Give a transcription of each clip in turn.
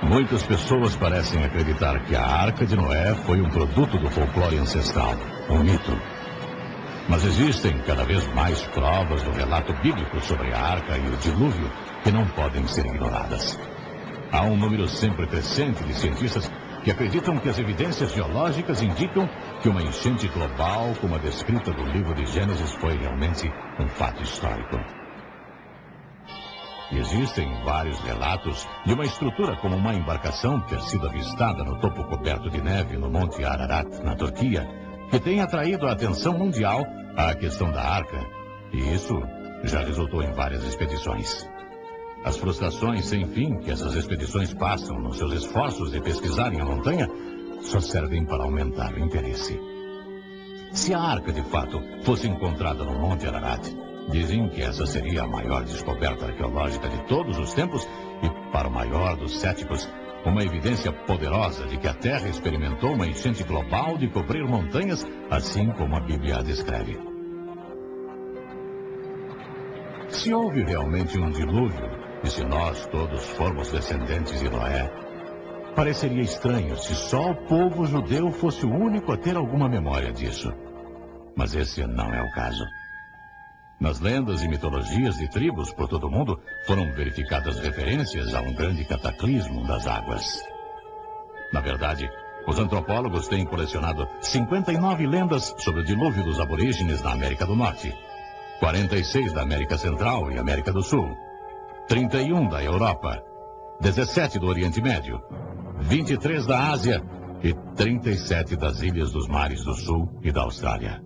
Muitas pessoas parecem acreditar que a Arca de Noé foi um produto do folclore ancestral, um mito. Mas existem cada vez mais provas do relato bíblico sobre a Arca e o dilúvio que não podem ser ignoradas. Há um número sempre crescente de cientistas que acreditam que as evidências geológicas indicam que uma enchente global, como a descrita do livro de Gênesis, foi realmente um fato histórico. Existem vários relatos de uma estrutura como uma embarcação ter sido avistada no topo coberto de neve no Monte Ararat, na Turquia, que tem atraído a atenção mundial à questão da Arca, e isso já resultou em várias expedições. As frustrações sem fim que essas expedições passam nos seus esforços de pesquisarem a montanha só servem para aumentar o interesse. Se a Arca de fato fosse encontrada no Monte Ararat, dizem que essa seria a maior descoberta arqueológica de todos os tempos e, para o maior dos céticos, uma evidência poderosa de que a Terra experimentou uma enchente global de cobrir montanhas, assim como a Bíblia a descreve. Se houve realmente um dilúvio, e se nós todos formos descendentes de Noé, pareceria estranho se só o povo judeu fosse o único a ter alguma memória disso. Mas esse não é o caso. Nas lendas e mitologias de tribos por todo o mundo, foram verificadas referências a um grande cataclismo das águas. Na verdade, os antropólogos têm colecionado 59 lendas sobre o dilúvio dos aborígenes na América do Norte, 46 da América Central e América do Sul, 31 da Europa, 17 do Oriente Médio, 23 da Ásia e 37 das ilhas dos mares do Sul e da Austrália.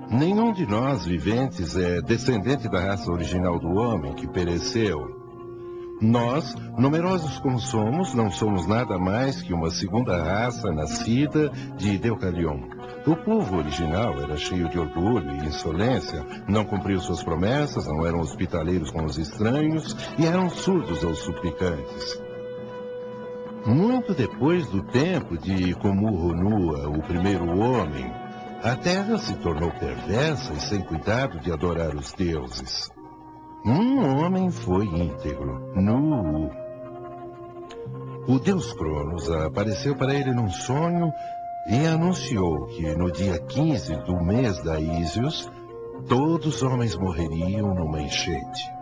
Nenhum de nós viventes é descendente da raça original do homem que pereceu. Nós, numerosos como somos, não somos nada mais que uma segunda raça nascida de Deucalion. O povo original era cheio de orgulho e insolência, não cumpriu suas promessas, não eram hospitaleiros com os estranhos e eram surdos aos suplicantes. Muito depois do tempo de Comurronua, o primeiro homem, a terra se tornou perversa e sem cuidado de adorar os deuses. Um homem foi íntegro, Nu. O deus Cronos apareceu para ele num sonho e anunciou que no dia 15 do mês da Ísios, todos os homens morreriam numa enchente.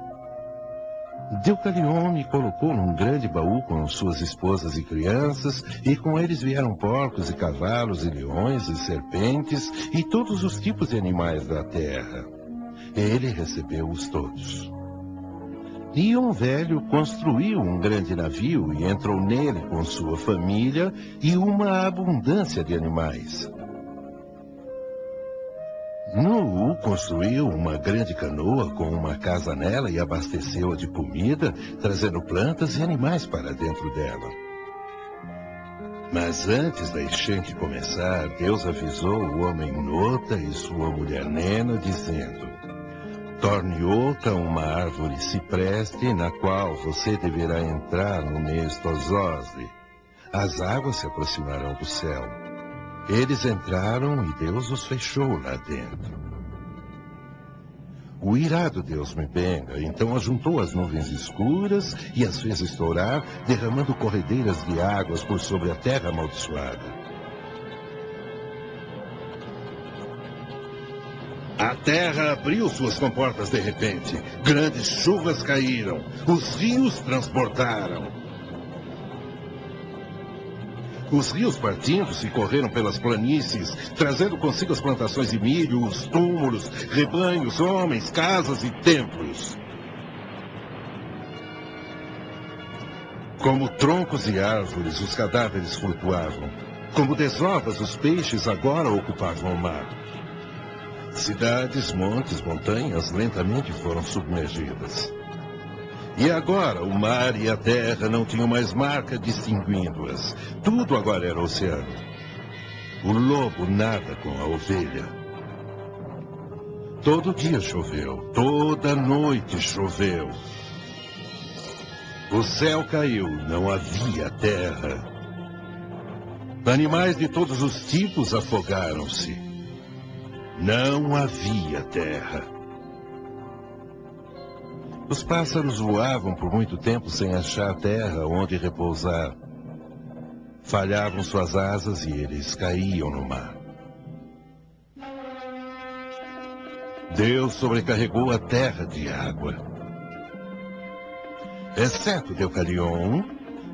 Deucalion colocou num grande baú com suas esposas e crianças, e com eles vieram porcos e cavalos e leões e serpentes e todos os tipos de animais da terra. Ele recebeu-os todos. E um velho construiu um grande navio e entrou nele com sua família e uma abundância de animais. Nu construiu uma grande canoa com uma casa nela e abasteceu-a de comida, trazendo plantas e animais para dentro dela. Mas antes da enchente começar, Deus avisou o homem Nota e sua mulher Nena, dizendo: torne Oca uma árvore cipreste na qual você deverá entrar no mês Tososle. As águas se aproximarão do céu. Eles entraram e Deus os fechou lá dentro. O irado Deus Mebenga então ajuntou as nuvens escuras e as fez estourar, derramando corredeiras de águas por sobre a terra amaldiçoada. A terra abriu suas comportas de repente. Grandes chuvas caíram. Os rios transbordaram. Os rios partindo-se correram pelas planícies, trazendo consigo as plantações de milho, os túmulos, rebanhos, homens, casas e templos. Como troncos e árvores, os cadáveres flutuavam. Como desovas, os peixes agora ocupavam o mar. Cidades, montes, montanhas lentamente foram submergidas. E agora o mar e a terra não tinham mais marca distinguindo-as. Tudo agora era oceano. O lobo nada com a ovelha. Todo dia choveu, toda noite choveu. O céu caiu, não havia terra. Animais de todos os tipos afogaram-se. Não havia terra. Os pássaros voavam por muito tempo sem achar terra onde repousar. Falhavam suas asas e eles caíam no mar. Deus sobrecarregou a terra de água, exceto Deucalion,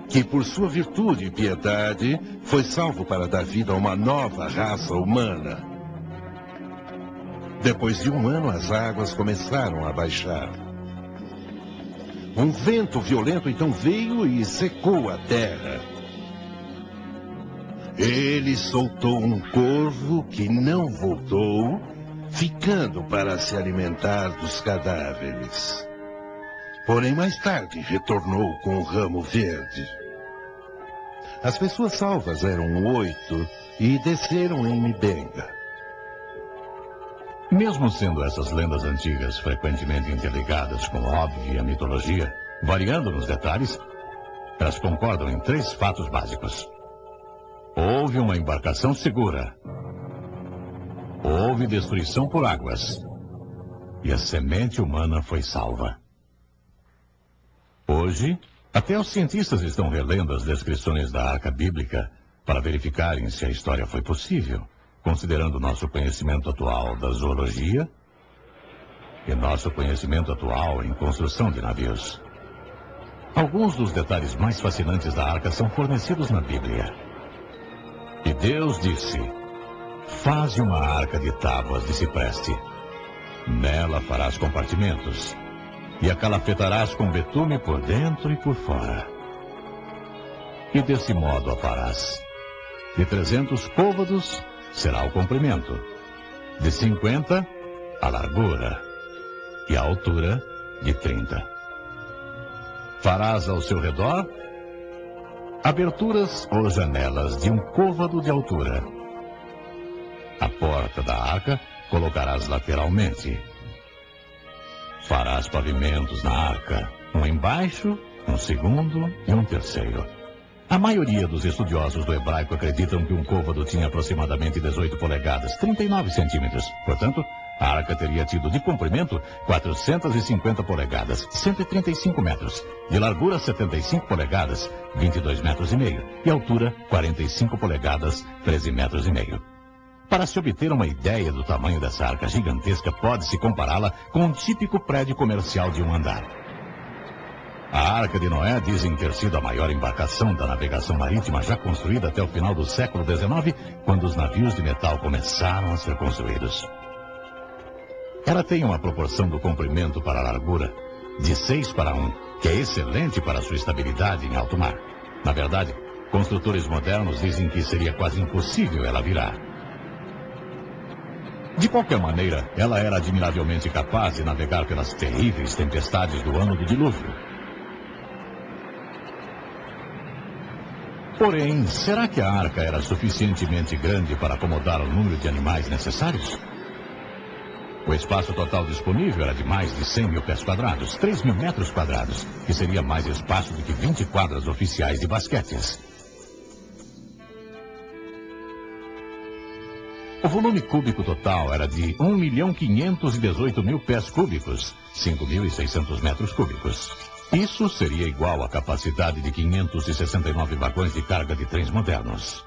que por sua virtude e piedade foi salvo para dar vida a uma nova raça humana. Depois de 1 ano, as águas começaram a baixar. Um vento violento então veio e secou a terra. Ele soltou um corvo que não voltou, ficando para se alimentar dos cadáveres. Porém, mais tarde, retornou com um ramo verde. As pessoas salvas eram 8 e desceram em Mibenga. Mesmo sendo essas lendas antigas frequentemente interligadas com óbvia mitologia, variando nos detalhes, elas concordam em 3 fatos básicos. Houve uma embarcação segura. Houve destruição por águas. E a semente humana foi salva. Hoje, até os cientistas estão relendo as descrições da Arca Bíblica para verificarem se a história foi possível, considerando nosso conhecimento atual da zoologia e nosso conhecimento atual em construção de navios. Alguns dos detalhes mais fascinantes da Arca são fornecidos na Bíblia. E Deus disse: faze uma arca de tábuas de cipreste. Nela farás compartimentos, e a calafetarás com betume por dentro e por fora. E desse modo a farás. De 300 côvados será o comprimento, de 50 a largura, e a altura de 30. Farás ao seu redor aberturas ou janelas de 1 côvado de altura. A porta da arca colocarás lateralmente. Farás pavimentos na arca, um embaixo, um segundo e um terceiro. A maioria dos estudiosos do hebraico acreditam que um côvado tinha aproximadamente 18 polegadas, 39 centímetros. Portanto, a arca teria tido de comprimento 450 polegadas, 135 metros, de largura 75 polegadas, 22 metros e meio, e altura 45 polegadas, 13 metros e meio. Para se obter uma ideia do tamanho dessa arca gigantesca, pode-se compará-la com um típico prédio comercial de 1 andar. A Arca de Noé dizem ter sido a maior embarcação da navegação marítima já construída até o final do século XIX, quando os navios de metal começaram a ser construídos. Ela tem uma proporção do comprimento para a largura de 6 para 1, que é excelente para sua estabilidade em alto mar. Na verdade, construtores modernos dizem que seria quase impossível ela virar. De qualquer maneira, ela era admiravelmente capaz de navegar pelas terríveis tempestades do ano do dilúvio. Porém, será que a arca era suficientemente grande para acomodar o número de animais necessários? O espaço total disponível era de mais de 100 mil pés quadrados, 3 mil metros quadrados, que seria mais espaço do que 20 quadras oficiais de basquetes. O volume cúbico total era de 1.518.000 pés cúbicos, 5.600 metros cúbicos. Isso seria igual à capacidade de 569 vagões de carga de trens modernos.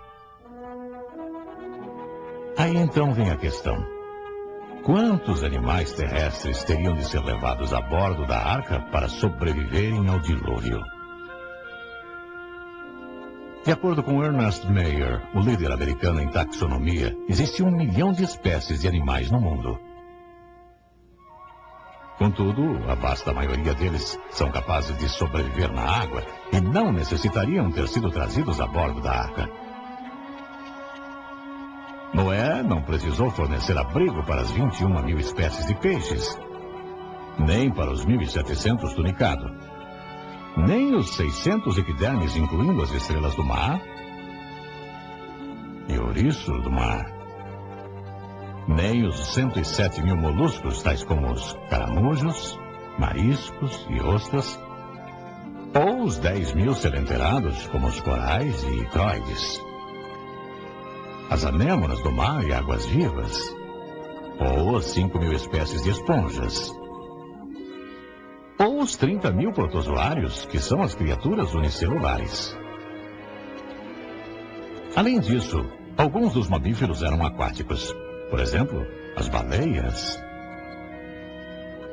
Aí então vem a questão. Quantos animais terrestres teriam de ser levados a bordo da arca para sobreviverem ao dilúvio? De acordo com Ernest Mayr, o líder americano em taxonomia, existe 1 milhão de espécies de animais no mundo. Contudo, a vasta maioria deles são capazes de sobreviver na água e não necessitariam ter sido trazidos a bordo da arca. Noé não precisou fornecer abrigo para as 21 mil espécies de peixes, nem para os 1.700 tunicados, nem os 600 equidermes, incluindo as estrelas do mar e ouriços do mar, nem os 107 mil moluscos, tais como os caramujos, mariscos e ostras, ou os 10 mil selenterados, como os corais e croides, as anêmonas do mar e águas vivas, ou as 5 mil espécies de esponjas, ou os 30.000 protozoários, que são as criaturas unicelulares. Além disso, alguns dos mamíferos eram aquáticos. Por exemplo, as baleias,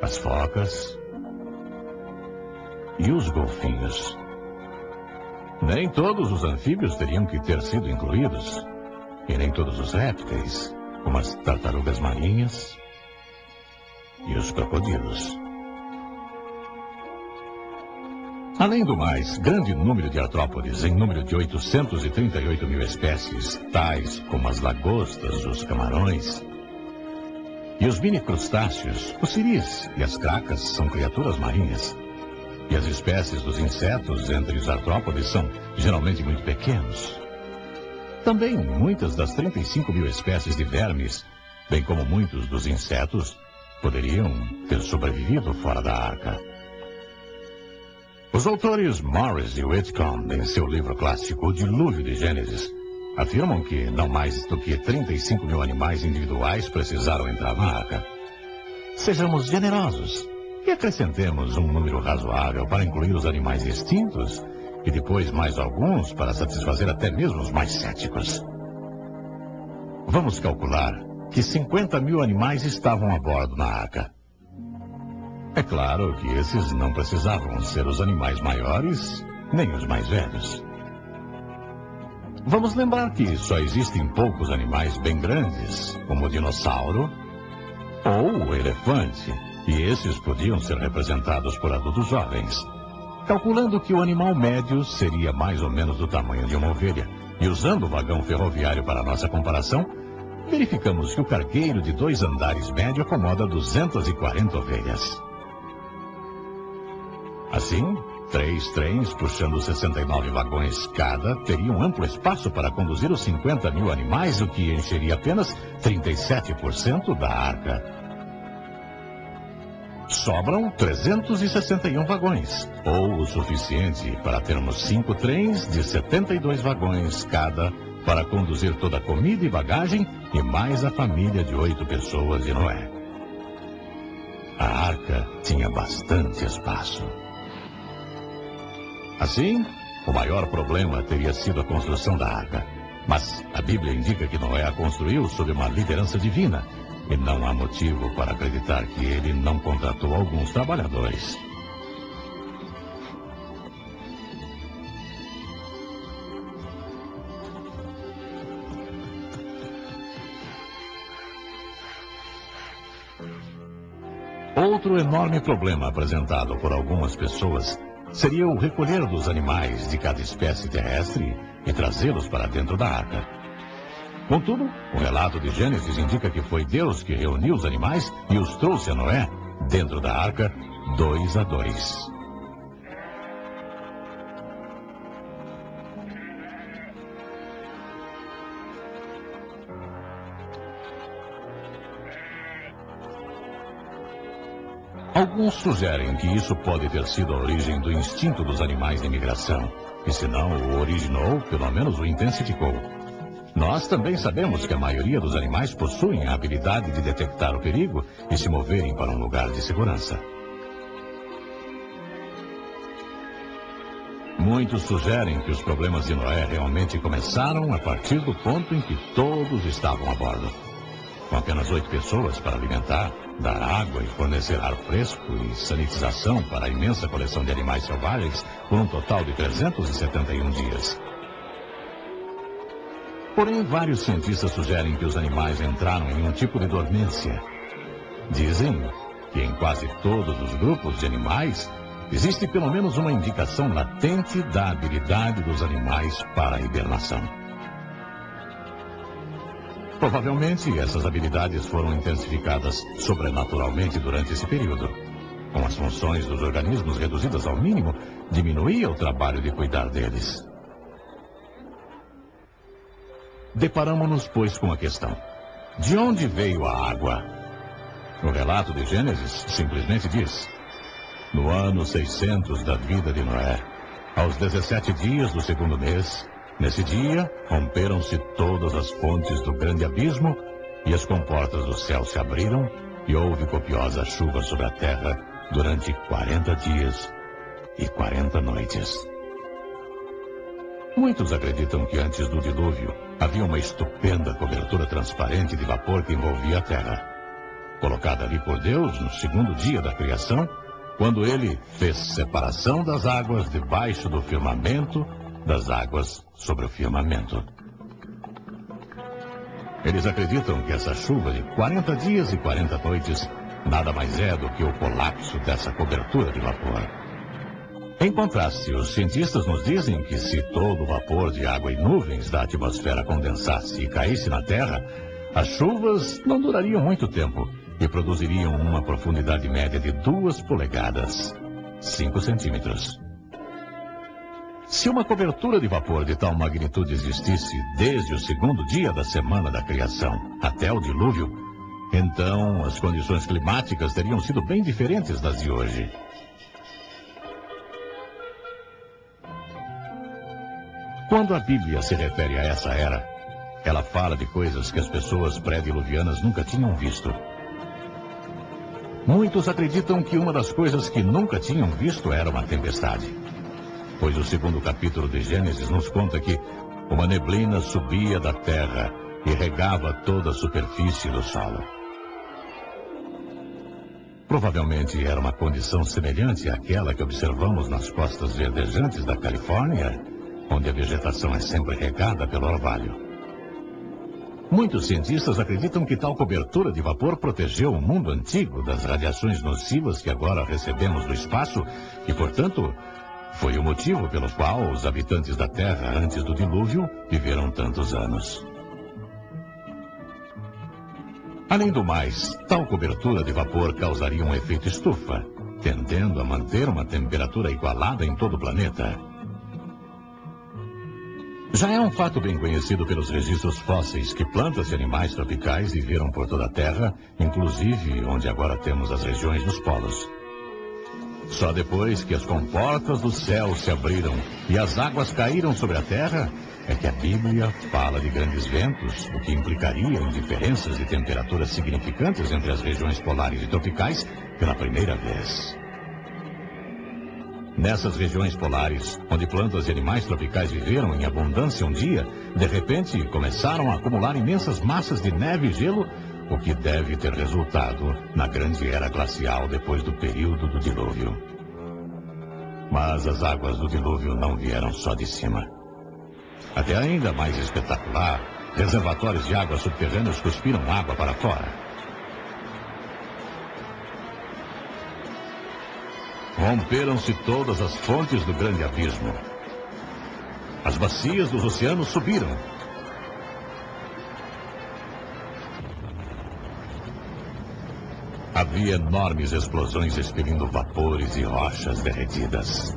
as focas e os golfinhos. Nem todos os anfíbios teriam que ter sido incluídos, e nem todos os répteis, como as tartarugas marinhas e os crocodilos. Além do mais, grande número de artrópodes, em número de 838.000 espécies, tais como as lagostas, os camarões e os mini-crustáceos, os siris e as cracas são criaturas marinhas. E as espécies dos insetos entre os artrópodes são geralmente muito pequenos. Também muitas das 35.000 espécies de vermes, bem como muitos dos insetos, poderiam ter sobrevivido fora da arca. Os autores Morris e Whitcomb, em seu livro clássico O Dilúvio de Gênesis, afirmam que não mais do que 35.000 animais individuais precisaram entrar na arca. Sejamos generosos e acrescentemos um número razoável para incluir os animais extintos e depois mais alguns para satisfazer até mesmo os mais céticos. Vamos calcular que 50.000 animais estavam a bordo na arca. É claro que esses não precisavam ser os animais maiores, nem os mais velhos. Vamos lembrar que só existem poucos animais bem grandes, como o dinossauro ou o elefante, e esses podiam ser representados por adultos jovens. Calculando que o animal médio seria mais ou menos do tamanho de uma ovelha, e usando o vagão ferroviário para nossa comparação, verificamos que o cargueiro de 2 andares médio acomoda 240 ovelhas. Assim, 3 trens, puxando 69 vagões cada, teriam amplo espaço para conduzir os 50.000 animais, o que encheria apenas 37% da arca. Sobram 361 vagões, ou o suficiente para termos 5 trens de 72 vagões cada, para conduzir toda a comida e bagagem, e mais a família de 8 pessoas de Noé. A arca tinha bastante espaço. Assim, o maior problema teria sido a construção da arca. Mas a Bíblia indica que Noé a construiu sob uma liderança divina, e não há motivo para acreditar que ele não contratou alguns trabalhadores. Outro enorme problema apresentado por algumas pessoas seria o recolher dos animais de cada espécie terrestre e trazê-los para dentro da arca. Contudo, o relato de Gênesis indica que foi Deus que reuniu os animais e os trouxe a Noé dentro da arca 2 a 2. Alguns sugerem que isso pode ter sido a origem do instinto dos animais de migração, e se não o originou, pelo menos o intensificou. Nós também sabemos que a maioria dos animais possuem a habilidade de detectar o perigo e se moverem para um lugar de segurança. Muitos sugerem que os problemas de Noé realmente começaram a partir do ponto em que todos estavam a bordo. Com apenas 8 pessoas para alimentar, dar água e fornecer ar fresco e sanitização para a imensa coleção de animais selvagens por um total de 371 dias. Porém, vários cientistas sugerem que os animais entraram em um tipo de dormência. Dizem que em quase todos os grupos de animais existe pelo menos uma indicação latente da habilidade dos animais para a hibernação. Provavelmente, essas habilidades foram intensificadas sobrenaturalmente durante esse período. Com as funções dos organismos reduzidas ao mínimo, diminuía o trabalho de cuidar deles. Deparamos-nos, pois, com a questão: de onde veio a água? O relato de Gênesis simplesmente diz: no ano 600 da vida de Noé, aos 17 dias do 2º mês, nesse dia, romperam-se todas as fontes do grande abismo, e as comportas do céu se abriram, e houve copiosa chuva sobre a terra, durante 40 dias e 40 noites. Muitos acreditam que antes do dilúvio havia uma estupenda cobertura transparente de vapor que envolvia a terra, colocada ali por Deus no segundo dia da criação, quando ele fez separação das águas debaixo do firmamento, das águas sobre o firmamento. Eles acreditam que essa chuva de 40 dias e 40 noites nada mais é do que o colapso dessa cobertura de vapor. Em contraste, os cientistas nos dizem que se todo o vapor de água e nuvens da atmosfera condensasse e caísse na Terra, as chuvas não durariam muito tempo e produziriam uma profundidade média de 2 polegadas, 5 centímetros. Se uma cobertura de vapor de tal magnitude existisse desde o segundo dia da semana da criação até o dilúvio, então as condições climáticas teriam sido bem diferentes das de hoje. Quando a Bíblia se refere a essa era, ela fala de coisas que as pessoas pré-diluvianas nunca tinham visto. Muitos acreditam que uma das coisas que nunca tinham visto era uma tempestade, pois o segundo capítulo de Gênesis nos conta que uma neblina subia da terra e regava toda a superfície do solo. Provavelmente era uma condição semelhante àquela que observamos nas costas verdejantes da Califórnia, onde a vegetação é sempre regada pelo orvalho. Muitos cientistas acreditam que tal cobertura de vapor protegeu o mundo antigo das radiações nocivas que agora recebemos do espaço e, portanto, foi o motivo pelo qual os habitantes da Terra antes do dilúvio viveram tantos anos. Além do mais, tal cobertura de vapor causaria um efeito estufa, tendendo a manter uma temperatura igualada em todo o planeta. Já é um fato bem conhecido pelos registros fósseis que plantas e animais tropicais viveram por toda a Terra, inclusive onde agora temos as regiões dos polos. Só depois que as comportas do céu se abriram e as águas caíram sobre a Terra, é que a Bíblia fala de grandes ventos, o que implicaria em diferenças de temperaturas significantes entre as regiões polares e tropicais pela primeira vez. Nessas regiões polares, onde plantas e animais tropicais viveram em abundância um dia, de repente começaram a acumular imensas massas de neve e gelo, o que deve ter resultado na grande era glacial depois do período do dilúvio. Mas as águas do dilúvio não vieram só de cima. Até ainda mais espetacular, reservatórios de água subterrâneos cuspiram água para fora. Romperam-se todas as fontes do grande abismo. As bacias dos oceanos subiram. Havia enormes explosões expelindo vapores e rochas derretidas.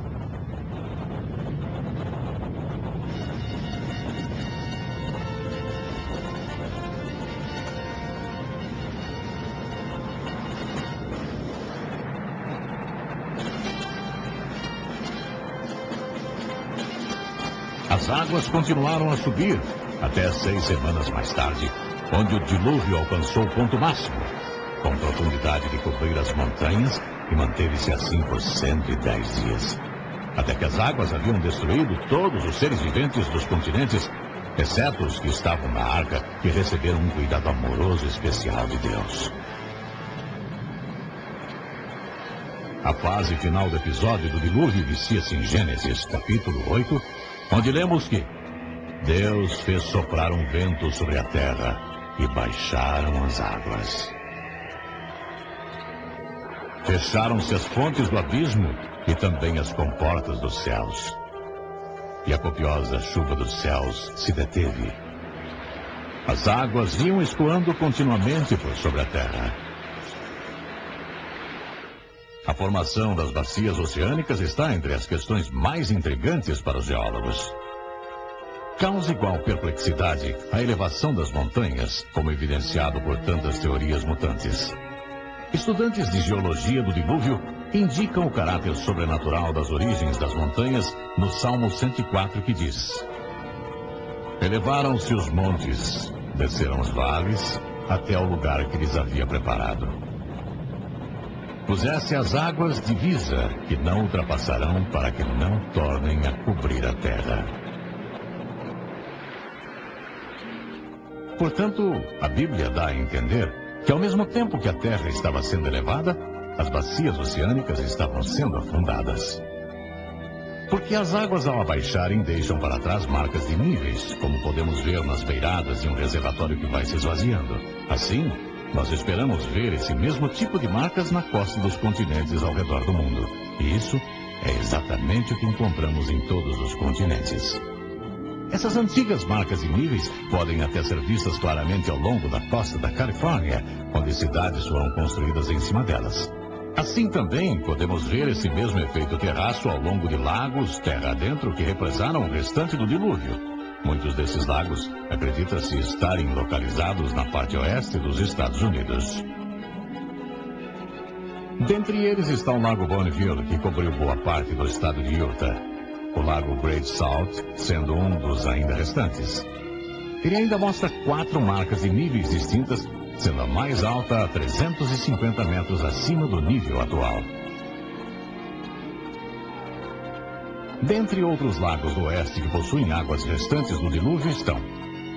As águas continuaram a subir, até 6 semanas mais tarde, onde o dilúvio alcançou o ponto máximo, com profundidade de cobrir as montanhas, e manteve-se assim por 110 dias. Até que as águas haviam destruído todos os seres viventes dos continentes, exceto os que estavam na arca, que receberam um cuidado amoroso especial de Deus. A fase final do episódio do dilúvio inicia-se em Gênesis, capítulo 8, onde lemos que Deus fez soprar um vento sobre a terra e baixaram as águas. Fecharam-se as fontes do abismo e também as comportas dos céus. E a copiosa chuva dos céus se deteve. As águas iam escoando continuamente por sobre a terra. A formação das bacias oceânicas está entre as questões mais intrigantes para os geólogos. Causa igual perplexidade a elevação das montanhas, como evidenciado por tantas teorias mutantes. Estudantes de geologia do dilúvio indicam o caráter sobrenatural das origens das montanhas no Salmo 104, que diz: Elevaram-se os montes, desceram os vales, até o lugar que lhes havia preparado. pusesse as águas divisa, que não ultrapassarão, para que não tornem a cobrir a terra. Portanto, a Bíblia dá a entender que ao mesmo tempo que a terra estava sendo elevada, as bacias oceânicas estavam sendo afundadas. Porque as águas, ao abaixarem, deixam para trás marcas de níveis, como podemos ver nas beiradas de um reservatório que vai se esvaziando. Assim, nós esperamos ver esse mesmo tipo de marcas na costa dos continentes ao redor do mundo. E isso é exatamente o que encontramos em todos os continentes. Essas antigas marcas de níveis podem até ser vistas claramente ao longo da costa da Califórnia, onde cidades foram construídas em cima delas. Assim também podemos ver esse mesmo efeito terraço ao longo de lagos terra adentro que represaram o restante do dilúvio. Muitos desses lagos acredita-se estarem localizados na parte oeste dos Estados Unidos. Dentre eles está o Lago Bonneville, que cobriu boa parte do estado de Utah. O Lago Great Salt, sendo um dos ainda restantes. Ele ainda mostra 4 marcas de níveis distintas, sendo a mais alta a 350 metros acima do nível atual. Dentre outros lagos do oeste que possuem águas restantes do dilúvio estão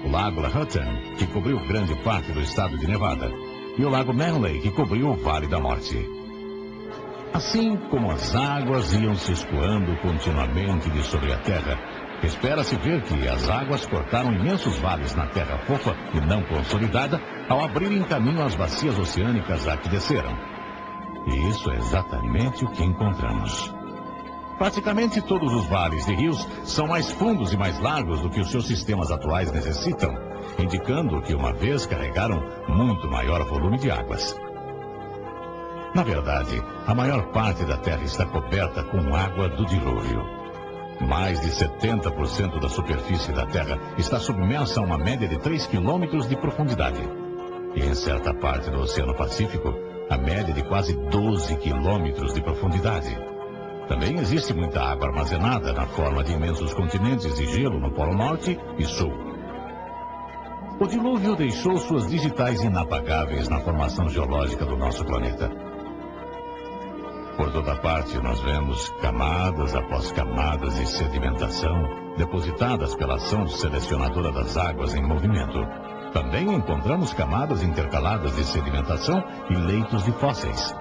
o Lago Lahontan, que cobriu grande parte do estado de Nevada, e o Lago Manley, que cobriu o Vale da Morte. Assim como as águas iam se escoando continuamente de sobre a terra, espera-se ver que as águas cortaram imensos vales na terra fofa e não consolidada ao abrirem caminho às bacias oceânicas a que desceram. E isso é exatamente o que encontramos. Praticamente todos os vales de rios são mais fundos e mais largos do que os seus sistemas atuais necessitam, indicando que uma vez carregaram muito maior volume de águas. Na verdade, a maior parte da terra está coberta com água do dilúvio. Mais de 70% da superfície da terra está submersa a uma média de 3 quilômetros de profundidade. E em certa parte do Oceano Pacífico, a média de quase 12 quilômetros de profundidade. Também existe muita água armazenada na forma de imensos continentes de gelo no Polo Norte e Sul. O dilúvio deixou suas digitais inapagáveis na formação geológica do nosso planeta. Por toda parte, nós vemos camadas após camadas de sedimentação depositadas pela ação selecionadora das águas em movimento. Também encontramos camadas intercaladas de sedimentação e leitos de fósseis.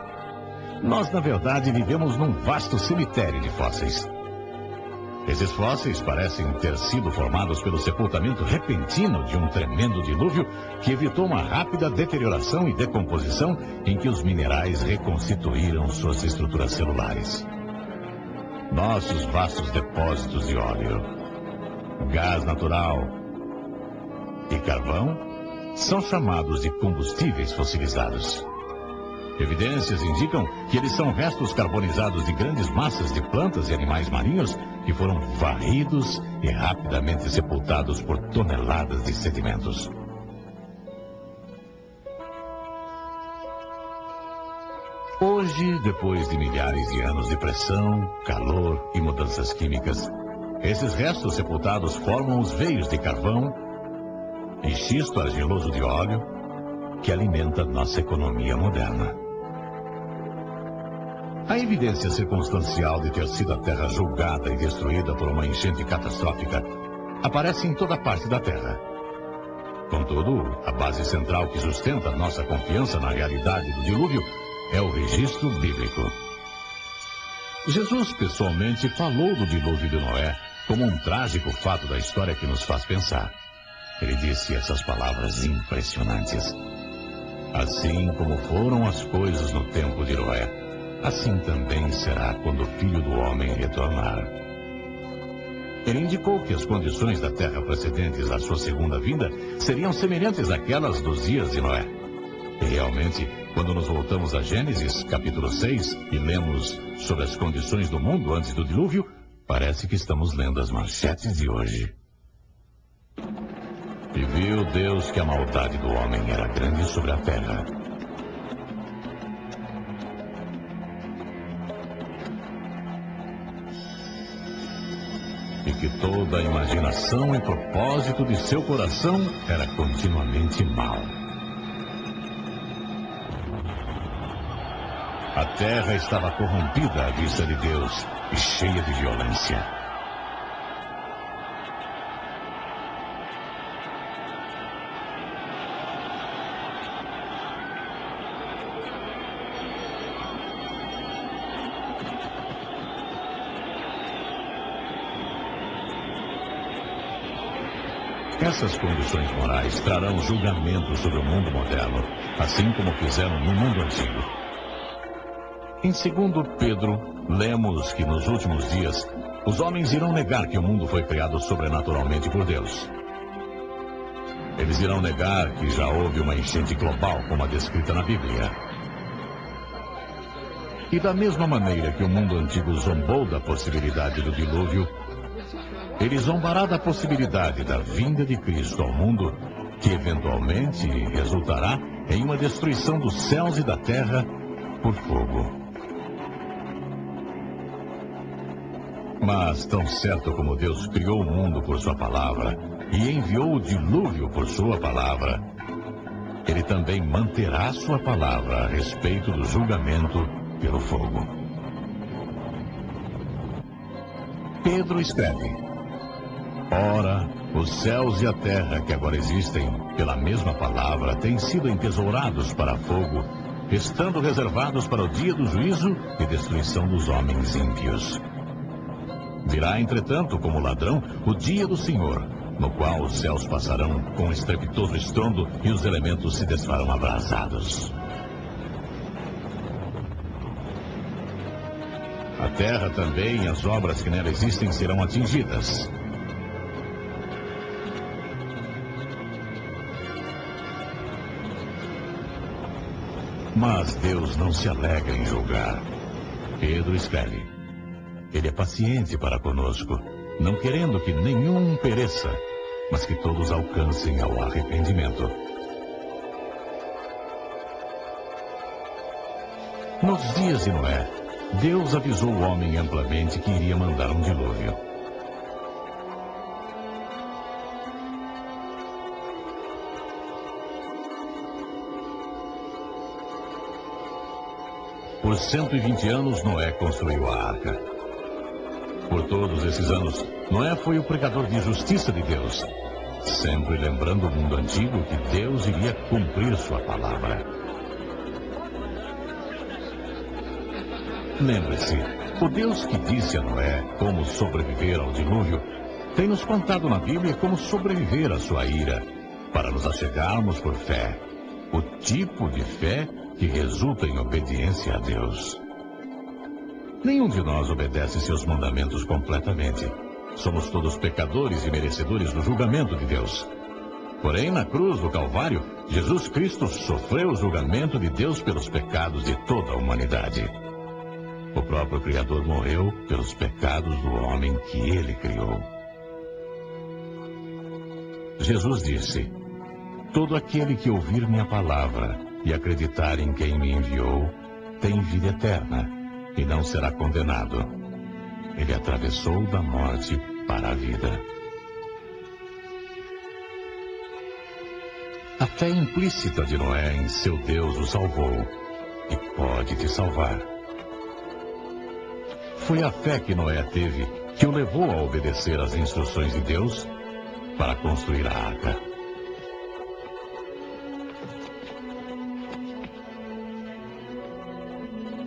Nós, na verdade, vivemos num vasto cemitério de fósseis. Esses fósseis parecem ter sido formados pelo sepultamento repentino de um tremendo dilúvio que evitou uma rápida deterioração e decomposição em que os minerais reconstituíram suas estruturas celulares. Nossos vastos depósitos de óleo, gás natural e carvão são chamados de combustíveis fossilizados. Evidências indicam que eles são restos carbonizados de grandes massas de plantas e animais marinhos que foram varridos e rapidamente sepultados por toneladas de sedimentos. Hoje, depois de milhares de anos de pressão, calor e mudanças químicas, esses restos sepultados formam os veios de carvão e xisto argiloso de óleo que alimenta nossa economia moderna. A evidência circunstancial de ter sido a Terra julgada e destruída por uma enchente catastrófica aparece em toda parte da Terra. Contudo, a base central que sustenta nossa confiança na realidade do dilúvio é o registro bíblico. Jesus pessoalmente falou do dilúvio de Noé como um trágico fato da história que nos faz pensar. Ele disse essas palavras impressionantes. Assim como foram as coisas no tempo de Noé, assim também será quando o Filho do Homem retornar. Ele indicou que as condições da terra precedentes à sua segunda vinda seriam semelhantes àquelas dos dias de Noé. E realmente, quando nos voltamos a Gênesis, capítulo 6, e lemos sobre as condições do mundo antes do dilúvio, parece que estamos lendo as manchetes de hoje. E viu Deus que a maldade do homem era grande sobre a terra. E que toda a imaginação e propósito de seu coração era continuamente mau. A terra estava corrompida à vista de Deus e cheia de violência. Essas condições morais trarão julgamento sobre o mundo moderno, assim como fizeram no mundo antigo. Em 2 Pedro, lemos que nos últimos dias, os homens irão negar que o mundo foi criado sobrenaturalmente por Deus. Eles irão negar que já houve uma enchente global, como a descrita na Bíblia. E da mesma maneira que o mundo antigo zombou da possibilidade do dilúvio, ele zombará da possibilidade da vinda de Cristo ao mundo, que eventualmente resultará em uma destruição dos céus e da terra por fogo. Mas, tão certo como Deus criou o mundo por sua palavra e enviou o dilúvio por sua palavra, ele também manterá sua palavra a respeito do julgamento pelo fogo. Pedro escreve: Ora, os céus e a terra que agora existem, pela mesma palavra, têm sido entesourados para fogo, estando reservados para o dia do juízo e destruição dos homens ímpios. Virá, entretanto, como ladrão, o dia do Senhor, no qual os céus passarão com estrepitoso estrondo e os elementos se desfarão abrasados. A terra também e as obras que nela existem serão atingidas. Mas Deus não se alegra em julgar. Pedro escreve: Ele é paciente para conosco, não querendo que nenhum pereça, mas que todos alcancem ao arrependimento. Nos dias de Noé, Deus avisou o homem amplamente que iria mandar um dilúvio. Por 120 anos, Noé construiu a arca. Por todos esses anos, Noé foi o pregador de justiça de Deus, sempre lembrando o mundo antigo que Deus iria cumprir sua palavra. Lembre-se, o Deus que disse a Noé como sobreviver ao dilúvio, tem nos contado na Bíblia como sobreviver à sua ira, para nos achegarmos por fé, o tipo de fé que resulta em obediência a Deus. Nenhum de nós obedece seus mandamentos completamente. Somos todos pecadores e merecedores do julgamento de Deus. Porém, na cruz do Calvário, Jesus Cristo sofreu o julgamento de Deus pelos pecados de toda a humanidade. O próprio Criador morreu pelos pecados do homem que ele criou. Jesus disse: Todo aquele que ouvir minha palavra e acreditar em quem me enviou, tem vida eterna e não será condenado. Ele atravessou da morte para a vida. A fé implícita de Noé em seu Deus o salvou e pode te salvar. Foi a fé que Noé teve que o levou a obedecer às instruções de Deus para construir a arca.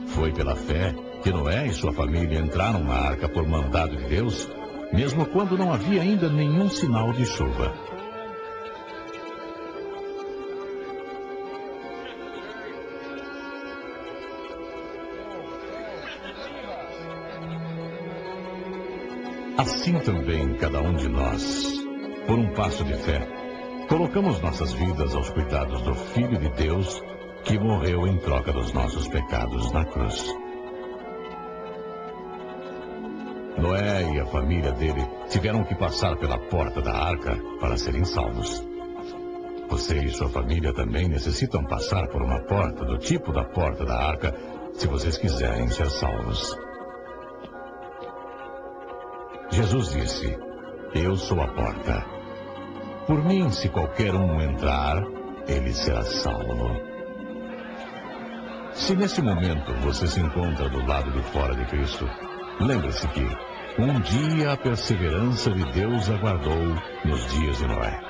Foi pela fé que Noé e sua família entraram na arca por mandado de Deus, mesmo quando não havia ainda nenhum sinal de chuva. Assim também cada um de nós, por um passo de fé, colocamos nossas vidas aos cuidados do Filho de Deus, que morreu em troca dos nossos pecados na cruz. Noé e a família dele tiveram que passar pela porta da arca para serem salvos. Você e sua família também necessitam passar por uma porta do tipo da porta da arca, se vocês quiserem ser salvos. Jesus disse: Eu sou a porta. Por mim, se qualquer um entrar, ele será salvo. Se nesse momento você se encontra do lado de fora de Cristo, lembre-se que um dia a perseverança de Deus aguardou nos dias de Noé.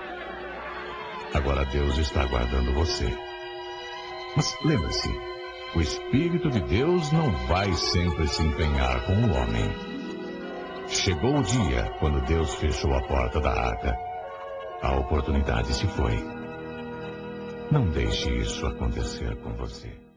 Agora Deus está aguardando você. Mas lembre-se, o Espírito de Deus não vai sempre se empenhar com o homem. Chegou o dia quando Deus fechou a porta da arca. A oportunidade se foi. Não deixe isso acontecer com você.